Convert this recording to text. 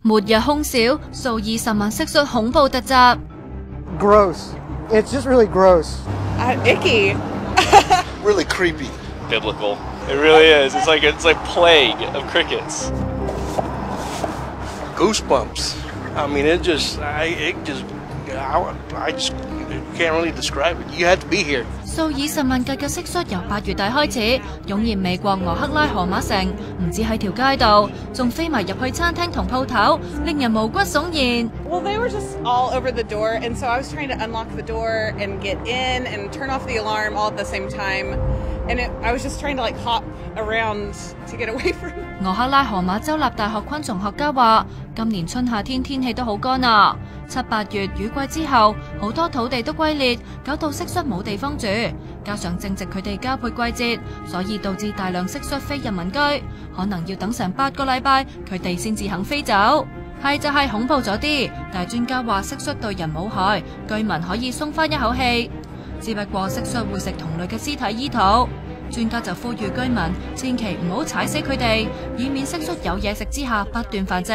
末日空少，數以十萬蟋蟀恐怖突襲。Gross. It's just really gross. Icky. Really creepy. Biblical. It really is. It's like plague of crickets. Goosebumps. I mean, I just can't really describe it. You had to be here. 數以十萬計嘅蟋蟀由8月底開始湧現美國俄克拉荷馬城，唔止喺條街度，仲飛埋入去餐廳同鋪頭，令人毛骨悚然。Well, they were just all over the door, and so I was trying to unlock the door and get in and turn off the alarm all at the same time. And I was just trying to hop around to get away from it. 俄克拉荷馬州立大學昆蟲學家話，今年春夏天天氣都好乾啊，7、8月雨季之後，好多土地都龜裂，搞到蟋蟀冇地方住，加上正值佢哋交配季節，所以導致大量蟋蟀飛入民居，可能要等成8個禮拜，佢哋先至肯飛走。係就係恐怖咗啲，但係專家話蟋蟀對人冇害，居民可以鬆返一口氣。只不過蟋蟀會食同類嘅屍體醫肚，專家就呼籲居民千祈唔好踩死佢哋，以免蟋蟀有嘢食之下不斷繁殖。